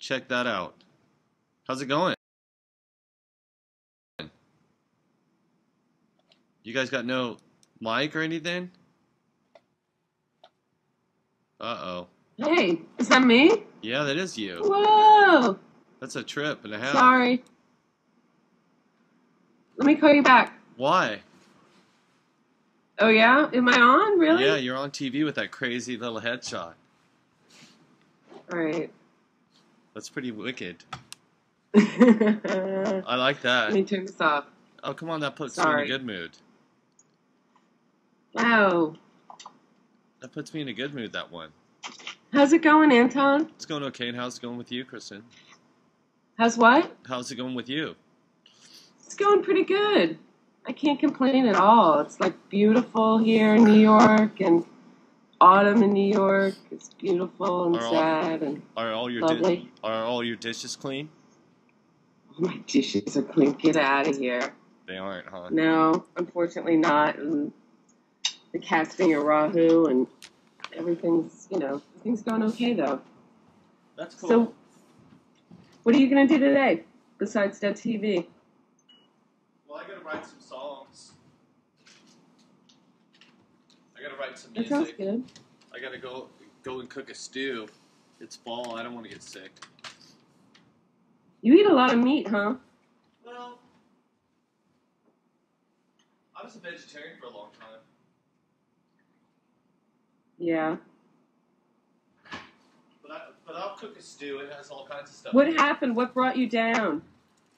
Check that out. How's it going? You guys got no mic or anything? Uh-oh. Hey, is that me? Yeah, that is you. Whoa! That's a trip and a half. Sorry. Let me call you back. Why? Oh yeah? Am I on? Really? Yeah, you're on TV with that crazy little headshot. Alright. That's pretty wicked. Let I like that. me turn this off. Oh, come on, that puts me in a good mood. Wow. That puts me in a good mood, that one. How's it going, Anton? It's going okay, and how's it going with you, Kirsten? How's what? How's it going with you? It's going pretty good. I can't complain at all. It's like beautiful here in New York, and autumn in New York. It's beautiful and sad and are all your dishes clean? my dishes are clean. Get out of here. They aren't, huh? No, unfortunately not. And the cat's being a rahoo, and everything's going okay though. That's cool. So, what are you gonna do today besides that TV? Well, I gotta write some songs. I gotta write some music. That sounds good. I gotta go and cook a stew. It's fall. I don't want to get sick. You eat a lot of meat, huh? Well, I was a vegetarian for a long time. Yeah. But I'll cook a stew. It has all kinds of stuff. What happened? What brought you down?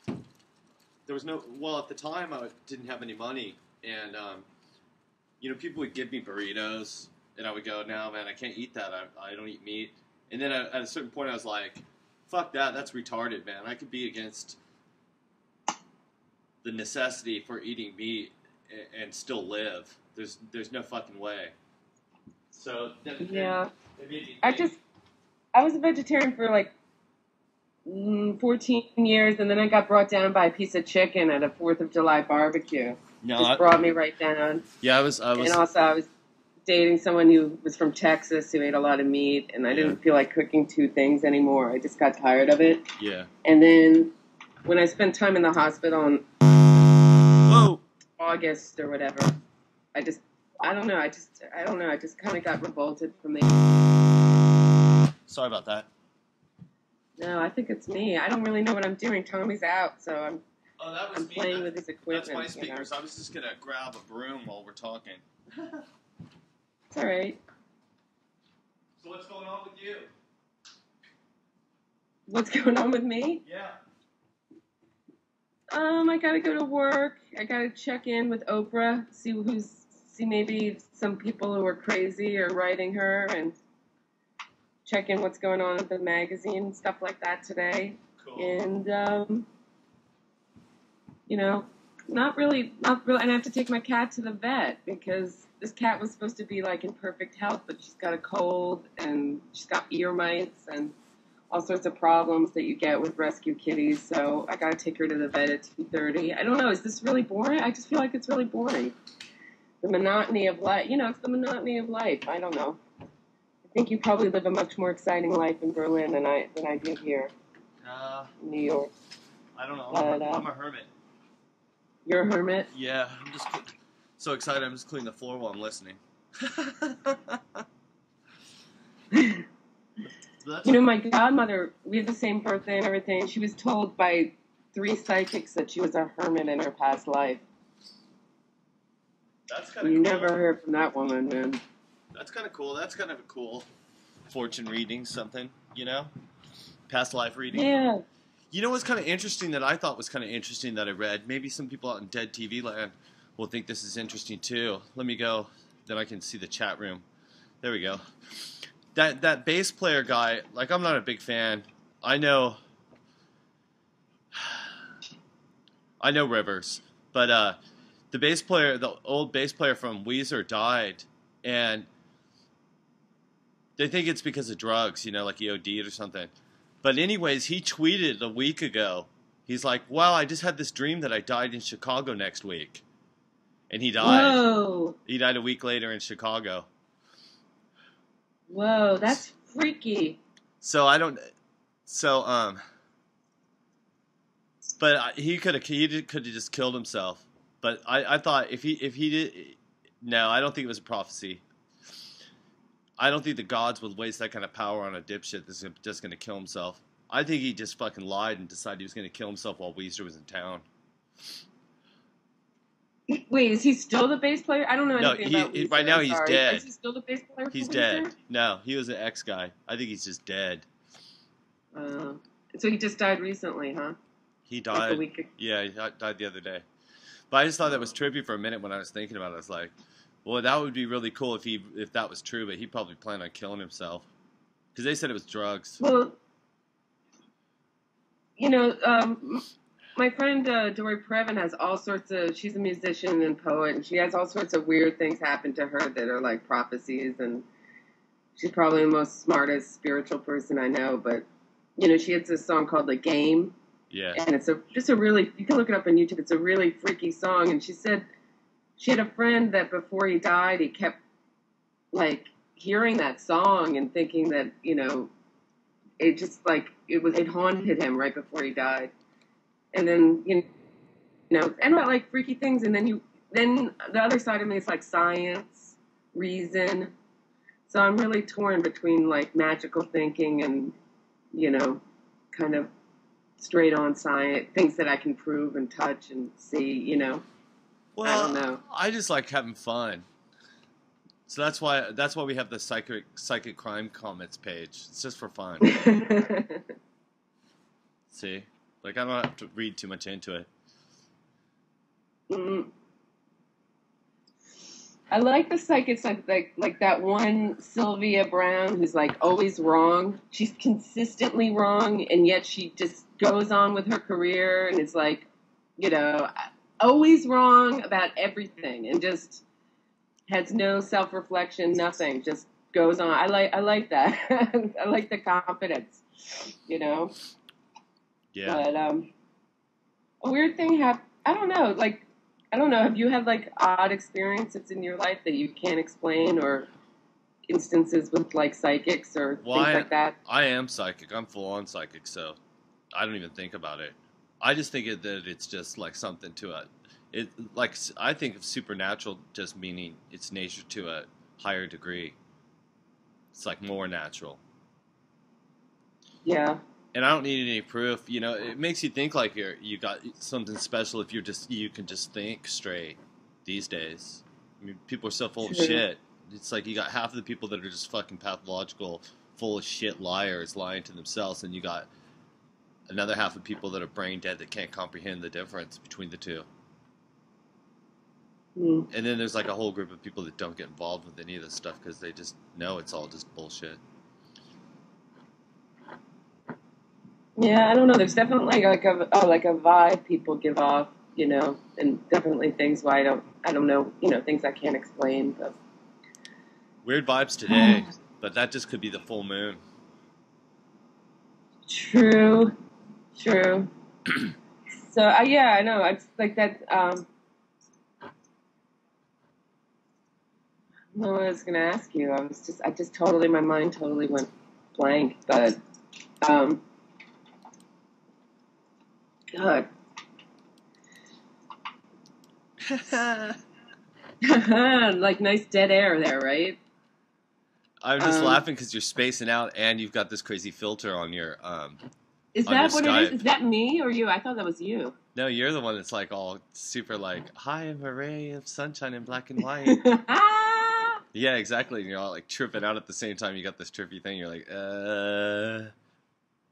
There was no. Well, at the time, I didn't have any money, and people would give me burritos, and I would go, "No, man, I can't eat that. I don't eat meat." And then at a certain point, I was like, "Fuck that. That's retarded, man. I could be against the necessity for eating meat and still live. There's no fucking way." So yeah, I was a vegetarian for like 14 years, and then I got brought down by a piece of chicken at a 4th of July barbecue. Just brought me right down. Yeah, I was. And also, I was dating someone who was from Texas who ate a lot of meat, and I didn't feel like cooking two things anymore. I just got tired of it. Yeah. And then when I spent time in the hospital in August or whatever, I don't know. I just kind of got revolted from the. Sorry about that. No, I think it's me. I don't really know what I'm doing. Tommy's out, so I'm playing with his equipment. That's my speakers. I was just going to grab a broom while we're talking. It's all right. So what's going on with you? What's going on with me? Yeah. I gotta go to work. I gotta check in with Oprah, see maybe some people who are crazy are writing her, and check in what's going on with the magazine and stuff like that today. Cool. And not really. And I have to take my cat to the vet because this cat was supposed to be like in perfect health, but she's got a cold and she's got ear mites and all sorts of problems that you get with rescue kitties. So I got to take her to the vet at 2:30. I don't know. Is this really boring? I just feel like it's really boring. The monotony of life. It's the monotony of life. I don't know. I think you probably live a much more exciting life in Berlin than I do here in New York. I don't know. But, I'm a hermit. You're a hermit? Yeah. I'm just so excited. I'm just cleaning the floor while I'm listening. My godmother, we had the same birthday and everything. She was told by 3 psychics that she was a hermit in her past life. That's kind of cool. You never heard from that woman, man. That's kind of cool. That's kind of a cool fortune reading, something, past life reading. Yeah. You know what's kind of interesting that I thought was kind of interesting that I read? Maybe some people out in dead TV land will think this is interesting too. Let me go, then I can see the chat room. There we go. That bass player guy, like, I'm not a big fan. I know Rivers, but the old bass player from Weezer died, and they think it's because of drugs, like he OD'd or something. But anyways, he tweeted a week ago. He's like, "Wow, I just had this dream that I died in Chicago next week," and he died. Whoa. He died a week later in Chicago. Whoa, that's freaky. So I don't. So but he could have just killed himself. But I thought if he did, no, I don't think it was a prophecy. I don't think the gods would waste that kind of power on a dipshit that's just going to kill himself. I think he just fucking lied and decided he was going to kill himself while Weezer was in town. Wait, is he still the bass player? I don't know anything about Weezer. Right now he's dead. Is he still the bass player? He's dead. No, he was an ex-guy. I think he's just dead. So he just died recently, huh? He died. Like a week ago. Yeah, he died the other day. But I just thought that was trippy for a minute when I was thinking about it. I was like, well, that would be really cool if that was true, but he probably planned on killing himself. Because they said it was drugs. Well, my friend Dory Previn has all sorts of, she's a musician and poet, and she has all sorts of weird things happen to her that are like prophecies, and she's probably the most smartest spiritual person I know, but, she has this song called The Game. Yeah. And it's just a really, you can look it up on YouTube, it's a really freaky song, and she said she had a friend that before he died, he kept, like, hearing that song and thinking that, it just, like, it haunted him right before he died. And then, and about, like, freaky things, and then the other side of me is, like, science, reason. So I'm really torn between, like, magical thinking and, kind of straight-on science, things that I can prove and touch and see, Well, I don't know. I just like having fun. So that's why we have the psychic crime comments page. It's just for fun. See? Like, I don't have to read too much into it. Mm. I like the psychics, like that one Sylvia Brown who's, like, always wrong. She's consistently wrong, and yet she just goes on with her career and is, like, always wrong about everything and just has no self-reflection, nothing, just goes on. I like that. I like the confidence, Yeah. But a weird thing happened. I don't know. Have you had, like, odd experiences in your life that you can't explain, or instances with, like, psychics or things like that? I am psychic. I'm full-on psychic, so I don't even think about it. I just think that it's just, like, something to it. Like, I think of supernatural just meaning it's nature to a higher degree. It's, like, more natural. Yeah. And I don't need any proof. It makes you think like you got something special if you can just think straight these days. I mean, people are so full of shit. It's like you got half of the people that are just fucking pathological, full of shit liars lying to themselves, and you got another half of people that are brain dead that can't comprehend the difference between the two. Mm. And then there's like a whole group of people that don't get involved with any of this stuff because they just know it's all just bullshit. Yeah, I don't know. There's definitely like a vibe people give off, and definitely things why I don't know, things I can't explain. But. Weird vibes today, but that just could be the full moon. True. So yeah, I know. It's like that. I don't know what I was gonna ask you. My mind totally went blank, but. God. Like nice dead air there, right? I'm just laughing because you're spacing out and you've got this crazy filter on your Is on that your what Skype. it is? Is that me or you? I thought that was you. No, you're the one that's like all super like, hi, I'm a ray of sunshine in black and white. Yeah, exactly. And you're all like tripping out at the same time. You got this trippy thing. You're like,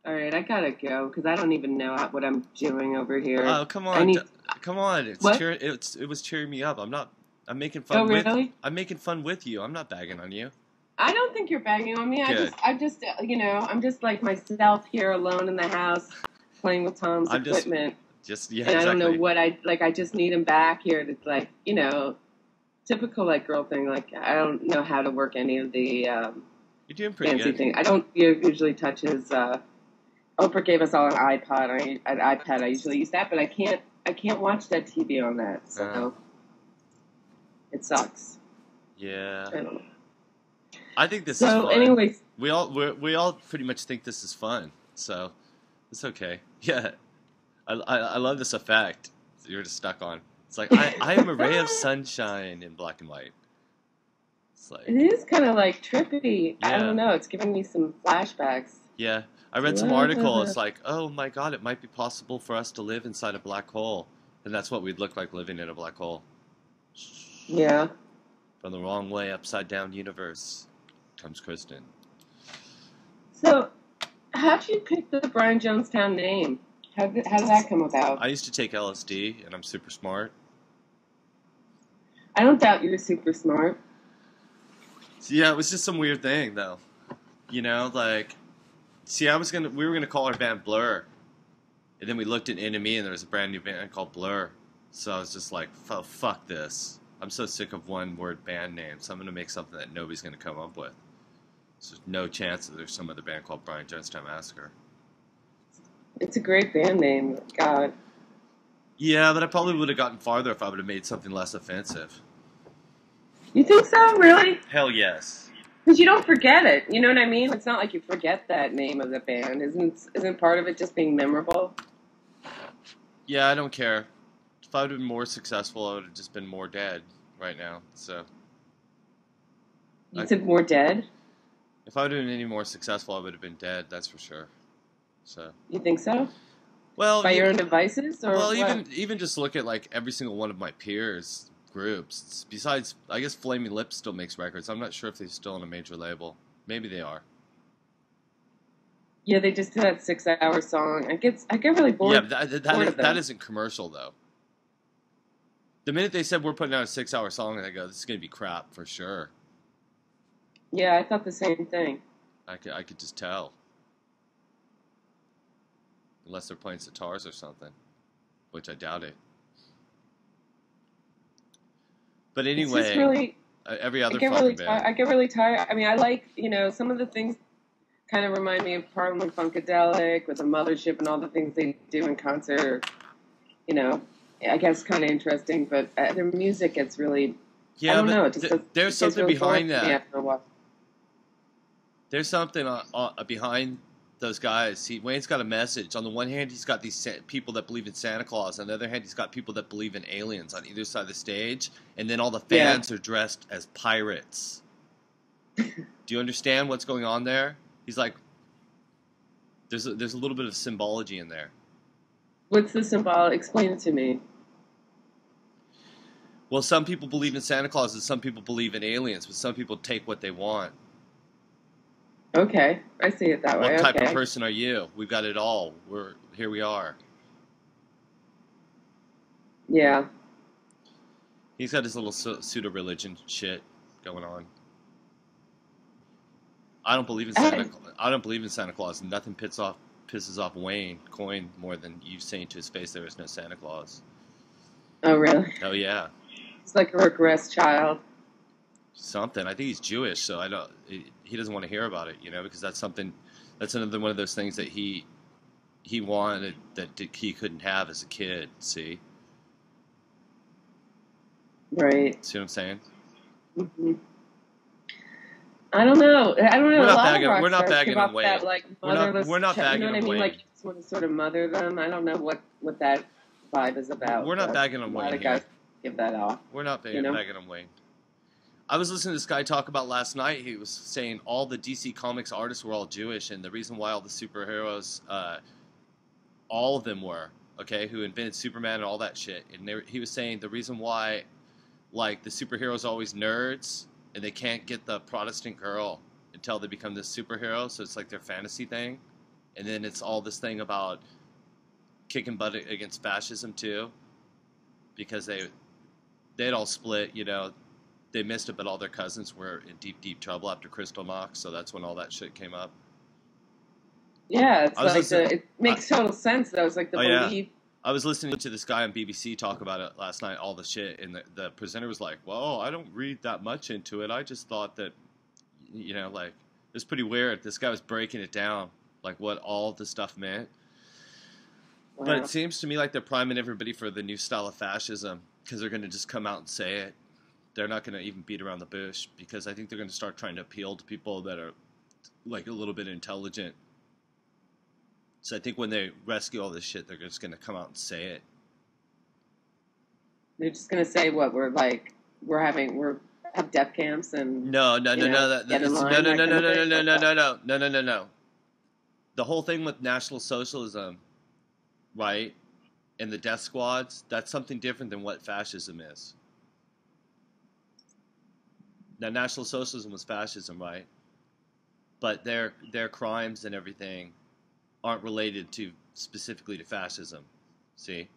All right, I gotta go because I don't even know what I'm doing over here. Oh, come on, come on! What? It was cheering me up. I'm making fun. Oh, really? I'm making fun with you. I'm not bagging on you. I don't think you're bagging on me. Good. I'm just like myself here alone in the house playing with Tom's equipment. Yeah, and exactly. I don't know what I just need him back here to like, typical like girl thing. Like I don't know how to work any of the You're doing pretty fancy good. thing. I don't usually touch his. Oprah gave us all an iPad. An iPad. I usually use that, but I can't watch that TV on that. So it sucks. Yeah. I don't know. I think this is fun. So, anyways, we all pretty much think this is fun. So it's okay. Yeah, I love this effect that you're just stuck on. It's like I am a ray of sunshine in black and white. It's like, It is kind of like trippy. I yeah, don't know. It's giving me some flashbacks. yeah. I read some article. It's like, oh my god, it might be possible for us to live inside a black hole, and that's what we'd look like living in a black hole. Yeah. From the wrong way, upside down universe comes Kirsten. So, how'd you pick the Brian Jonestown name? How did that come about? I used to take LSD, and I'm super smart. I don't doubt you're super smart. So, yeah, it was just some weird thing, though. You know, like, see, we were gonna call our band Blur, and then we looked at NME, and there was a brand new band called Blur. So I was just like, fuck this. I'm so sick of one-word band names. So I'm gonna make something that nobody's gonna come up with. So there's no chance that there's some other band called Brian Jonestown Massacre. It's a great band name. God. Yeah, but I probably would have gotten farther if I would have made something less offensive. You think so? Really? Hell yes. Because you don't forget it. You know what I mean? It's not like you forget that name of the band. Isn't part of it just being memorable? Yeah, I don't care. If I would have been more successful, I would have just been more dead right now. So. You said more dead? If I would have been any more successful, I would have been dead. That's for sure. So. You think so? Well, by your own devices, or well, what? even just look at like every single one of my peers' groups. Besides, I guess Flaming Lips still makes records. I'm not sure if they're still on a major label. Maybe they are. Yeah, they just did that 6-hour song. I get really bored. Yeah, but that isn't commercial though. The minute they said we're putting out a 6-hour song, I go, this is gonna be crap for sure. Yeah, I thought the same thing. I could just tell. Unless they're playing sitars or something, which I doubt it. But anyway, really, every other fucking band. I get really tired. I mean, I like, some of the things kind of remind me of Parliament Funkadelic with the Mothership and all the things they do in concert. I guess kind of interesting, but their music gets really, I don't know. There's something really behind that. After a while. There's something behind those guys. Wayne's got a message. On the one hand, he's got these people that believe in Santa Claus. On the other hand, he's got people that believe in aliens on either side of the stage. And then all the fans are dressed as pirates. Do you understand what's going on there? He's like, there's a little bit of symbology in there. What's the symbol? Explain it to me. Well, some people believe in Santa Claus and some people believe in aliens, but some people take what they want. Okay, I see it that way. What type of person are you? We've got it all. Here we are. Yeah. He's got his little pseudo-religion shit going on. I don't believe in Santa Claus. And nothing pisses off Wayne Coyne more than you saying to his face there is no Santa Claus. Oh, really? Oh, yeah. He's like a regressed child. Something. I think he's Jewish, so he doesn't want to hear about it, because that's another one of those things that he wanted that he couldn't have as a kid, see? Right. See what I'm saying? Mm-hmm. I don't know. We're not bagging on Wayne. That, like, we're not bagging on Wayne. I mean? Like, you just want to sort of mother them. I don't know what that vibe is about. We're not bagging on Wayne. A lot of guys give that off. We're not bagging on Wayne. I was listening to this guy talk about last night. He was saying all the DC Comics artists were all Jewish, and the reason why all the superheroes, all of them were, okay, who invented Superman and all that shit. And he was saying the reason why, like, the superheroes are always nerds, and they can't get the Protestant girl until they become this superhero, so it's like their fantasy thing. And then it's all this thing about kicking butt against fascism, too, because they'd all split, They missed it, but all their cousins were in deep, deep trouble after Crystal Knox, so that's when all that shit came up. Yeah, it makes total sense, though. It's like the belief. Yeah. I was listening to this guy on BBC talk about it last night, all the shit, and the presenter was like, well, I don't read that much into it. I just thought that, like, it was pretty weird. This guy was breaking it down, like, what all the stuff meant. Wow. But it seems to me like they're priming everybody for the new style of fascism, because they're going to just come out and say it. They're not going to even beat around the bush, because I think they're going to start trying to appeal to people that are, like, a little bit intelligent. So I think when they rescue all this shit, they're just going to come out and say it. They're just gonna say what we're have death camps and No. get in line, No. that kind of thing. No. The whole thing with National Socialism, right, and the death squads, that's something different than what fascism is. Now, National Socialism was fascism, right? But their crimes and everything aren't related to specifically to fascism. See?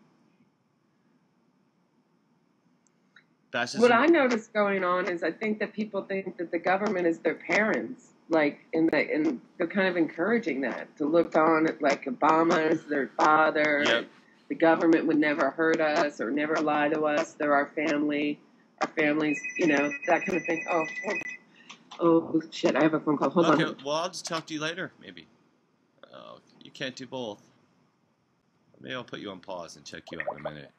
Fascism. What I noticed going on is I think that people think that the government is their parents, like and they're kind of encouraging that to look on at like Obama as their father. Yep. The government would never hurt us or never lie to us. They're our family, our families, that kind of thing. Oh shit! I have a phone call. Hold on. Okay, well I'll just talk to you later, maybe. Oh, you can't do both. Maybe I'll put you on pause and check you out in a minute.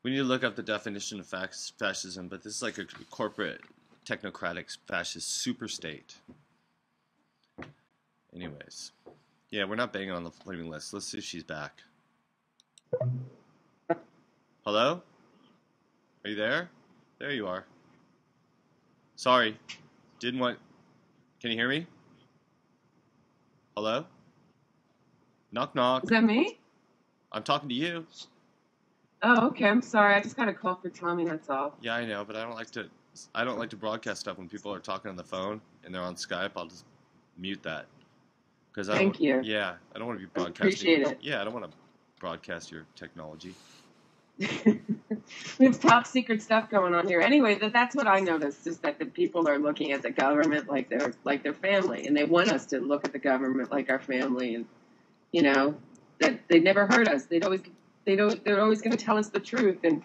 We need to look up the definition of fascism, but this is like a corporate, technocratic, fascist super state. Anyways. Yeah, we're not banging on the flaming list. Let's see if she's back. Hello? Are you there? There you are. Sorry. Didn't want... Can you hear me? Hello? Knock, knock. Is that me? I'm talking to you. Oh, okay. I'm sorry. I just got a call for Tommy. That's all. Yeah, I know, but I don't like to broadcast stuff when people are talking on the phone and they're on Skype. I'll just mute that. Thank you. Yeah, I don't want to be broadcasting. Appreciate it. Yeah, I don't want to broadcast your technology. We have top secret stuff going on here. Anyway, that's what I noticed is that the people are looking at the government like their family, and they want us to look at the government like our family, and that they never hurt us. They're always going to tell us the truth, and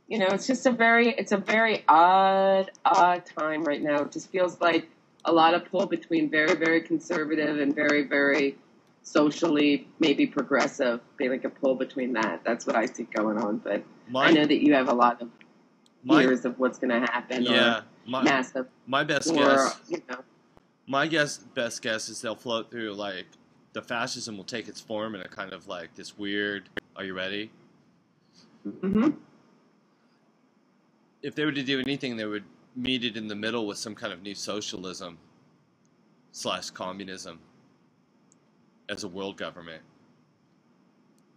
it's just a very odd time right now. It just feels like a lot of pull between very, very conservative and very, very socially maybe progressive. They like a pull between that. That's what I see going on. But I know that you have a lot of fears of what's going to happen. Yeah, massive. My best guess. My best guess is they'll float through like the fascism will take its form in a kind of like this weird. Are you ready? Mm-hmm. If they were to do anything, they would meet it in the middle with some kind of new socialism / communism as a world government,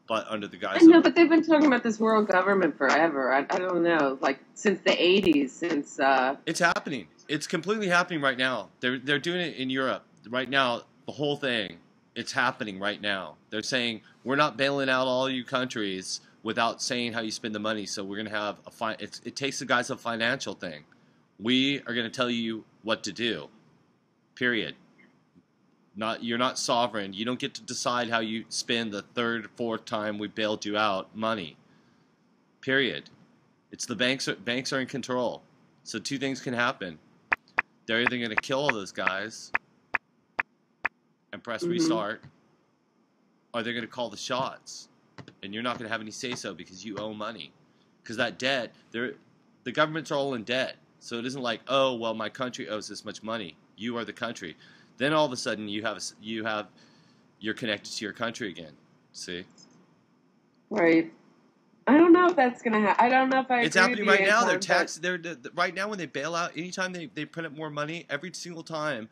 but under the guise. But they've been talking about this world government forever. I don't know, like since the 80s. Since it's happening. It's completely happening right now. They're doing it in Europe right now. The whole thing. It's happening right now. They're saying we're not bailing out all you countries without saying how you spend the money. So we're going to have it takes the guise of financial thing. We are going to tell you what to do. Period. You're not sovereign. You don't get to decide how you spend the third, fourth time we bailed you out money. Period. It's the banks are in control. So two things can happen. They're either going to kill all those guys and press restart, or they're going to call the shots, and you're not going to have any say-so because you owe money. Because that debt, the governments are all in debt. So it isn't like, oh, well, my country owes this much money. You are the country. Then all of a sudden you're connected to your country again. See? Right. I don't know if that's gonna happen. I don't know if I. It's happening right now. They're taxed. Right now when they bail out. Anytime they print up more money, every single time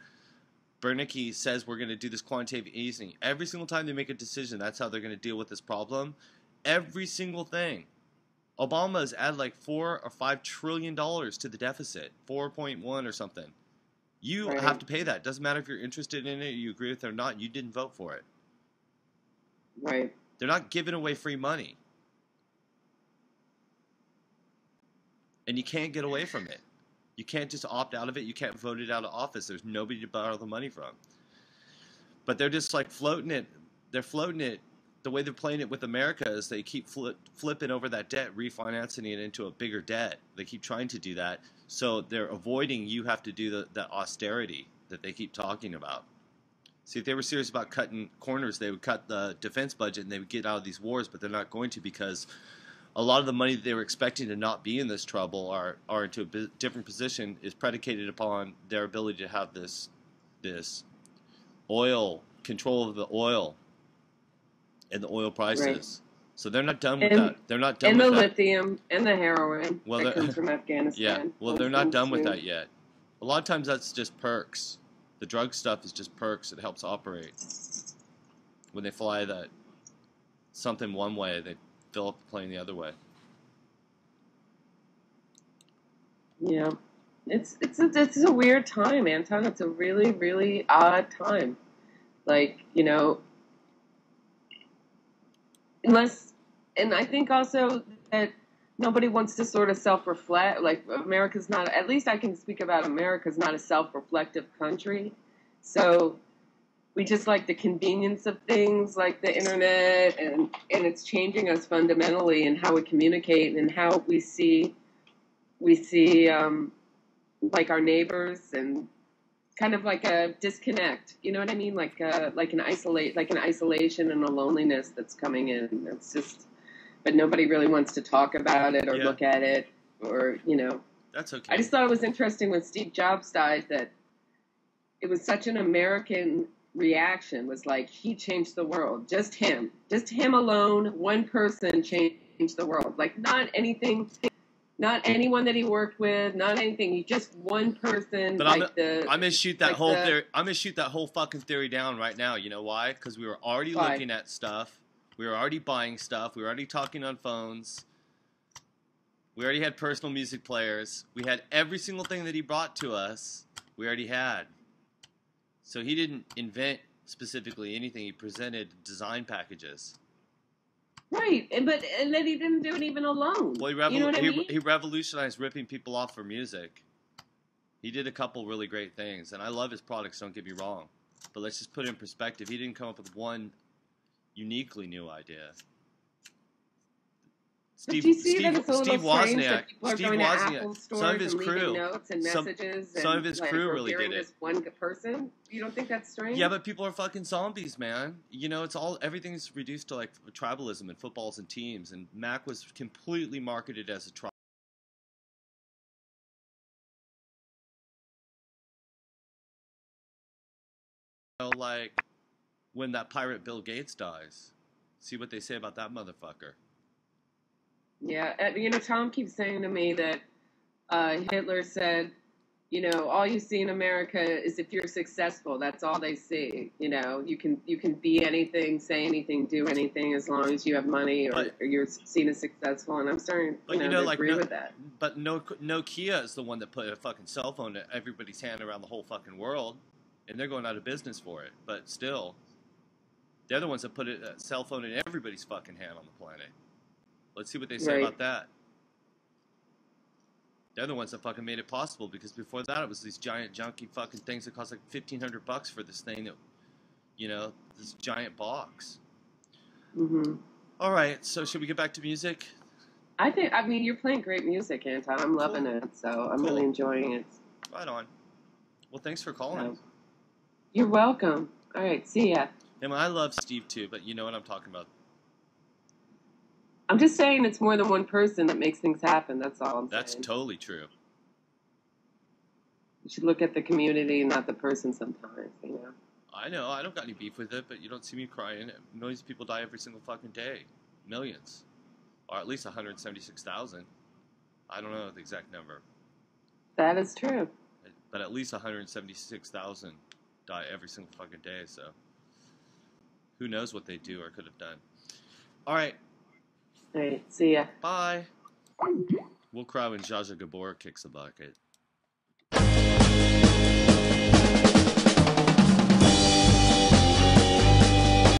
Bernanke says we're going to do this quantitative easing. Every single time they make a decision, that's how they're going to deal with this problem. Every single thing. Obama has added like $4 or $5 trillion to the deficit, 4.1 or something. You have to pay that. Doesn't matter if you're interested in it, you agree with it or not. You didn't vote for it. Right. They're not giving away free money, and you can't get away from it. You can't just opt out of it. You can't vote it out of office. There's nobody to borrow the money from. But they're just like floating it. They're floating it. The way they're playing it with America is they keep flipping over that debt, refinancing it into a bigger debt. They keep trying to do that. So they're avoiding you have to do the austerity that they keep talking about. See, if they were serious about cutting corners, they would cut the defense budget and they would get out of these wars, but they're not going to because a lot of the money that they were expecting to not be in this trouble are into a different position is predicated upon their ability to have this oil control of the oil and the oil prices. Right. So they're not done with that. They're not done with the that. lithium and the heroin that comes from Yeah. Afghanistan. Well, they're not done with that yet. A lot of times that's just perks. The drug stuff is just perks. It helps operate. When they fly that something one way, they fill up the plane the other way. Yeah. It's a weird time, Anton. It's a really, really odd time. Like, you know, unless, and I think also that nobody wants to sort of self-reflect. Like, America's not, at least I can speak about America's not a self-reflective country. So we just like the convenience of things like the internet, and it's changing us fundamentally in how we communicate and how we see like our neighbors, and kind of like a disconnect. You know what I mean? Like an isolation and a loneliness that's coming in. It's just, but nobody really wants to talk about it or look at it, or, you know. That's okay. I just thought it was interesting when Steve Jobs died that it was such an American reaction. Was like, he changed the world. Just him alone. One person changed the world. Like, not anything. Not anyone that he worked with, not anything. He just one person. But like I'm gonna shoot that whole theory. I'm gonna shoot that whole fucking theory down right now. You know why? Because we were already looking at stuff. We were already buying stuff. We were already talking on phones. We already had personal music players. We had every single thing that he brought to us. We already had. So he didn't invent specifically anything. He presented design packages. Right, and then he didn't do it even alone. Well, you know what I mean? He revolutionized ripping people off for music. He did a couple really great things, and I love his products, don't get me wrong. But let's just put it in perspective. He didn't come up with one uniquely new idea. Steve Wozniak, some of his crew, notes and messages, some of his crew really did it. This one person, you don't think that's strange? Yeah, but people are fucking zombies, man. You know, everything's reduced to like tribalism and footballs and teams. And Mac was completely marketed as a tribe. You know, like when that pirate Bill Gates dies, see what they say about that motherfucker. Yeah, you know, Tom keeps saying to me that Hitler said, you know, all you see in America is if you're successful, that's all they see. You know, you can be anything, say anything, do anything as long as you have money or you're seen as successful. And I'm starting to agree with that. But Nokia is the one that put a fucking cell phone in everybody's hand around the whole fucking world, and they're going out of business for it. But still, they're the ones that put a cell phone in everybody's fucking hand on the planet. Let's see what they say about that. They're the ones that fucking made it possible, because before that it was these giant junky fucking things that cost like $1,500 for this thing that, you know, this giant box. Mm-hmm. All right, so should we get back to music? I mean, you're playing great music, Anton. I'm loving it, so I'm really enjoying it. Right on. Well, thanks for calling. You're welcome. All right, see ya. And I love Steve too, but you know what I'm talking about. I'm just saying it's more than one person that makes things happen. That's all I'm saying. That's totally true. You should look at the community, not the person sometimes, you know. I know. I don't got any beef with it, but you don't see me crying. Millions of people die every single fucking day. Millions. Or at least 176,000. I don't know the exact number. That is true. But at least 176,000 die every single fucking day, so who knows what they do or could have done. All right. All right, see ya. Bye. We'll cry when Zsa Zsa Gabor kicks the bucket.